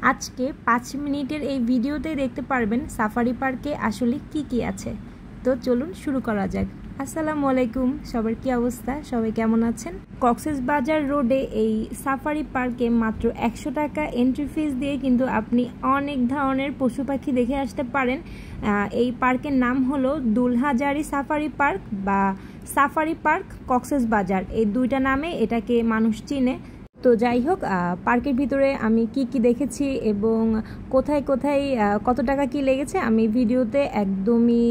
আজকে 5 মিনিটের এই ভিডিওতে দেখতে পারবেন সাফারি পার্কে আসলে কি আছে। তো চলুন শুরু করা যাক। আসসালামু আলাইকুম, সবার কি অবস্থা, সবাই কেমন আছেন? কক্সবাজার রোডে এই সাফারি পার্কে মাত্র 100 টাকা এন্ট্রি ফিস দিয়ে কিন্তু আপনি অনেক ধরনের পশু পাখি দেখে আসতে পারেন। এই পার্কের নাম হলো দুলহাজারি সাফারি পার্ক বা সাফারি পার্ক কক্সবাজার, এই দুইটা নামে এটাকে মানুষ চিনে। তো যাই হোক, পার্কের ভিতরে আমি কি দেখেছি এবং কোথায় কোথায় কত টাকা কি লেগেছে আমি ভিডিওতে একদমই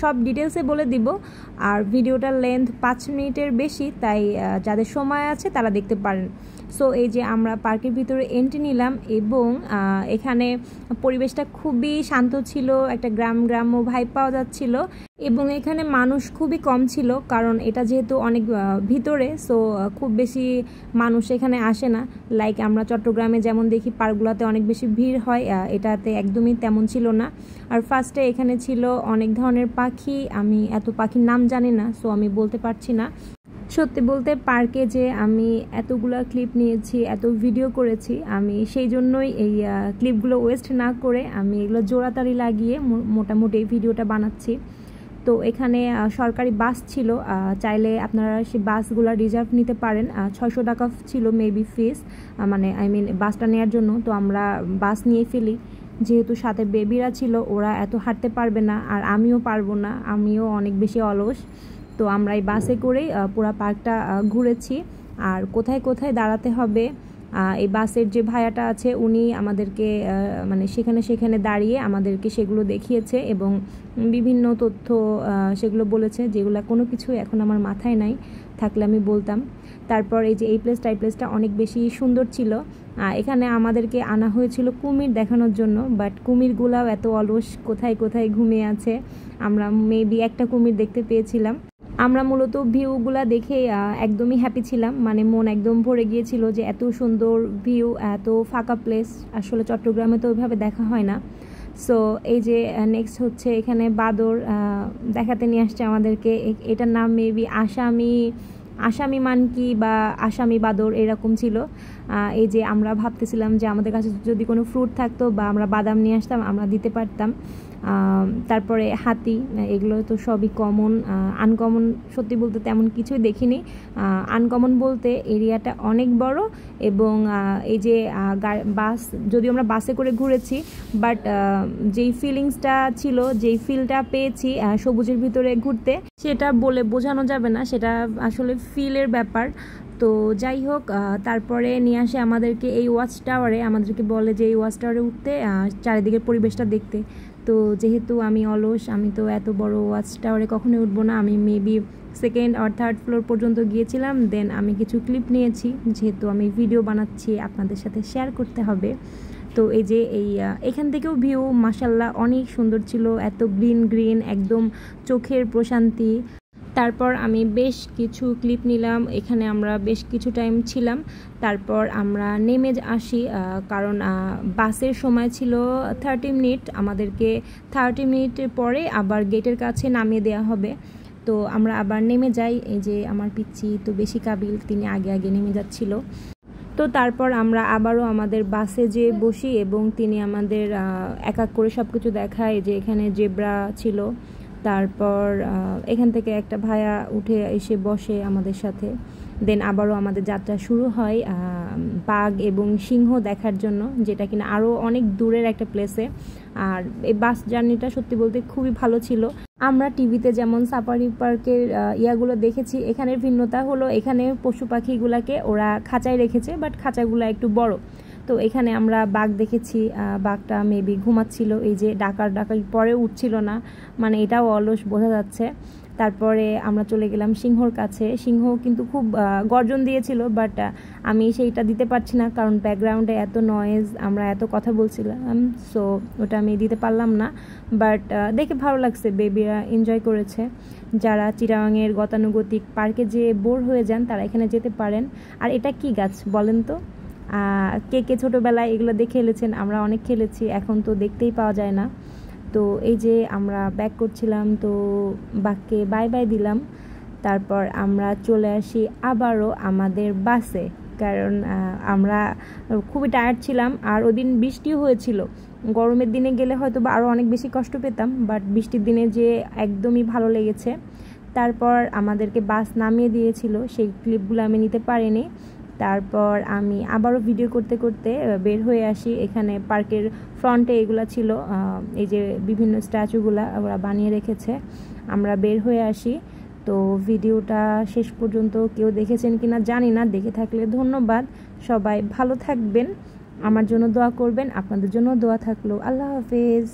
সব ডিটেলসে বলে দিব। আর ভিডিওটার লেন্থ 5 মিনিটের বেশি, তাই যাদের সময় আছে তারা দেখতে পারেন। সো এই যে আমরা পার্কের ভিতরে এন্ট্রি নিলাম এবং এখানে পরিবেশটা খুবই শান্ত ছিল, একটা গ্রাম্য ভাইব পাওয়া যাচ্ছিল এবং এখানে মানুষ খুবই কম ছিল, কারণ এটা যেহেতু অনেক ভিতরে, সো খুব বেশি মানুষ এখানে আসে না। লাইক আমরা চট্টগ্রামে যেমন দেখি পার্কগুলোতে অনেক বেশি ভিড় হয়, এটাতে একদমই তেমন ছিল না। আর ফার্স্টে এখানে ছিল অনেক ধরনের পাখি, আমি এত পাখির নাম জানি না, সো আমি বলতে পারছি না। সত্যি বলতে পার্কে যে আমি এতগুলা ক্লিপ নিয়েছি, এত ভিডিও করেছি, আমি সেই জন্যই এই ক্লিপগুলো ওয়েস্ট না করে আমি এগুলো জোড়াতাড়ি লাগিয়ে মোটামুটি এই ভিডিওটা বানাচ্ছি। তো এখানে সরকারি বাস ছিল, চাইলে আপনারা সেই বাসগুলো রিজার্ভ নিতে পারেন। 600 টাকা ছিল মেবি ফিস, মানে বাসটা নেওয়ার জন্য। তো আমরা বাস নিয়ে ফেলি, যেহেতু সাথে বেবিরা ছিল, ওরা এত হাঁটতে পারবে না আর আমিও পারবো না, আমিও অনেক বেশি অলস। তো আমরা এই বাসে করেই পুরো পার্কটা ঘুরেছি। আর কোথায় কোথায় দাঁড়াতে হবে এই বাসের যে ভাইয়াটা আছে উনি আমাদেরকে মানে সেখানে দাঁড়িয়ে আমাদেরকে সেগুলো দেখিয়েছে এবং বিভিন্ন তথ্য সেগুলো বলেছে, যেগুলো কোনো কিছু এখন আমার মাথায় নাই, থাকলে আমি বলতাম। তারপর এই যে এই প্লেসটা অনেক বেশি সুন্দর ছিল। এখানে আমাদেরকে আনা হয়েছিল কুমির দেখানোর জন্য, বাট কুমিরগুলাও এত অলস, কোথায় কোথায় ঘুমিয়ে আছে। আমরা মেবি একটা কুমির দেখতে পেয়েছিলাম। আমরা মূলত ভিউগুলা দেখে একদমই হ্যাপি ছিলাম, মানে মন একদম ভরে গিয়েছিল যে এত সুন্দর ভিউ, এত ফাঁকা প্লেস আসলে চট্টগ্রামে তো ওইভাবে দেখা হয় না। সো এই যে নেক্সট হচ্ছে এখানে বাদর দেখাতে নিয়ে আসছে আমাদেরকে। এটার নাম মেবি আসামি মানকি বা আসামি বাদর এরকম ছিল। এই যে আমরা ভাবতেছিলাম যে আমাদের কাছে যদি কোনো ফ্রুট থাকতো বা আমরা বাদাম নিয়ে আসতাম, আমরা দিতে পারতাম। তারপরে হাতি, এগুলো তো সবই কমন। আনকমন সত্যি বলতে তেমন কিছুই দেখিনি। আনকমন বলতে এরিয়াটা অনেক বড় এবং এই যে বাস, যদিও আমরা বাসে করে ঘুরেছি, বাট যেই ফিলিংসটা ছিল, যেই ফিলটা পেয়েছি সবুজের ভিতরে ঘুরতে, সেটা বলে বোঝানো যাবে না, সেটা আসলে ফিলের ব্যাপার। তো যাই হোক, তারপরে নিয়ে আসে আমাদেরকে এই ওয়াচ টাওয়ারে, আমাদেরকে বলে যে এই ওয়াচ টাওয়ারে উঠতে, চারিদিকের পরিবেশটা দেখতে। তো যেহেতু আমি অলস, আমি তো এত বড় ওয়াচ টাওয়ারে কখনোই উঠবো না। আমি মেবি 2nd আর 3rd ফ্লোর পর্যন্ত গিয়েছিলাম, দেন আমি কিছু ক্লিপ নিয়েছি, যেহেতু আমি ভিডিও বানাচ্ছি আপনাদের সাথে শেয়ার করতে হবে। তো এই যে এখান থেকেও ভিউ মাশাল্লাহ অনেক সুন্দর ছিল, এত গ্রিন একদম চোখের প্রশান্তি। তারপর আমি বেশ কিছু ক্লিপ নিলাম, এখানে আমরা বেশ কিছু টাইম ছিলাম। তারপর আমরা নেমে আসি, কারণ বাসের সময় ছিল 30 মিনিট, আমাদেরকে 30 মিনিটের পরে আবার গেটের কাছে নামিয়ে দেওয়া হবে। তো আমরা আবার নেমে যাই। এই যে আমার পিচ্চি তো বেশি কাবিল, তিনি আগে নেমে যাচ্ছিল। তো তারপর আমরা আবারও আমাদের বাসে যেয়ে বসি এবং তিনি আমাদের এক এক করে সব কিছু দেখায়। যে এখানে জেব্রা ছিল, তারপর এখান থেকে একটা ভাইয়া উঠে এসে বসে আমাদের সাথে। দেন আবারও আমাদের যাত্রা শুরু হয় বাঘ এবং সিংহ দেখার জন্য, যেটা কিনা আরও অনেক দূরের একটা প্লেসে। আর এই বাস জার্নিটা সত্যি বলতে খুবই ভালো ছিল। আমরা টিভিতে যেমন সাফারি পার্কের ইয়াগুলো দেখেছি, এখানের ভিন্নতা হলো এখানে পশু পাখিগুলোকে ওরা খাঁচায় রেখেছে, বাট খাঁচাগুলো একটু বড়। তো এখানে আমরা বাঘ দেখেছি, বাঘটা মেবি ঘুমাচ্ছিল, এই যে ডাকার পরে উঠছিল না, মানে এটাও অলস বোঝা যাচ্ছে। তারপরে আমরা চলে গেলাম সিংহর কাছে। সিংহ কিন্তু খুব গর্জন দিয়েছিল, বাট আমি সেইটা দিতে পারছি না, কারণ ব্যাকগ্রাউন্ডে এত নয়েজ, আমরা এত কথা বলছিলাম, সো ওটা আমি দিতে পারলাম না। বাট দেখে ভালো লাগছে, বেবিরা এনজয় করেছে। যারা চিটাগাংয়ের গতানুগতিক পার্কে যে বোর হয়ে যান তারা এখানে যেতে পারেন। আর এটা কি গাছ বলেন তো? কে ছোটোবেলায় এগুলো দেখে খেলেছেন? আমরা অনেক খেলেছি, এখন তো দেখতেই পাওয়া যায় না। তো এই যে আমরা ব্যাক করছিলাম, তো বাঘকে বাই দিলাম। তারপর আমরা চলে আসি আবারও আমাদের বাসে। কারণ আমরা খুবই টায়ার্ড ছিলাম। আর ওদিন বৃষ্টিও হয়েছিল। গরমের দিনে গেলে হয়তো বা আরও অনেক বেশি কষ্ট পেতাম, বাট বৃষ্টির দিনে যে একদমই ভালো লেগেছে। তারপর আমাদেরকে বাস নামিয়ে দিয়েছিল, সেই ক্লিপগুলো আমি নিতে পারিনি। তারপর আমি আবারও ভিডিও করতে করতে বের হয়ে আসি। এখানে পার্কের ফ্রন্টে এগুলো ছিল, এই যে বিভিন্ন স্ট্যাচুগুলা ওরা বানিয়ে রেখেছে। আমরা বের হয়ে আসি। তো ভিডিওটা শেষ পর্যন্ত কেউ দেখেছেন কিনা জানি না, দেখে থাকলে ধন্যবাদ। সবাই ভালো থাকবেন, আমার জন্য দোয়া করবেন, আপনাদের জন্য দোয়া থাকলো। আল্লাহ হাফেজ।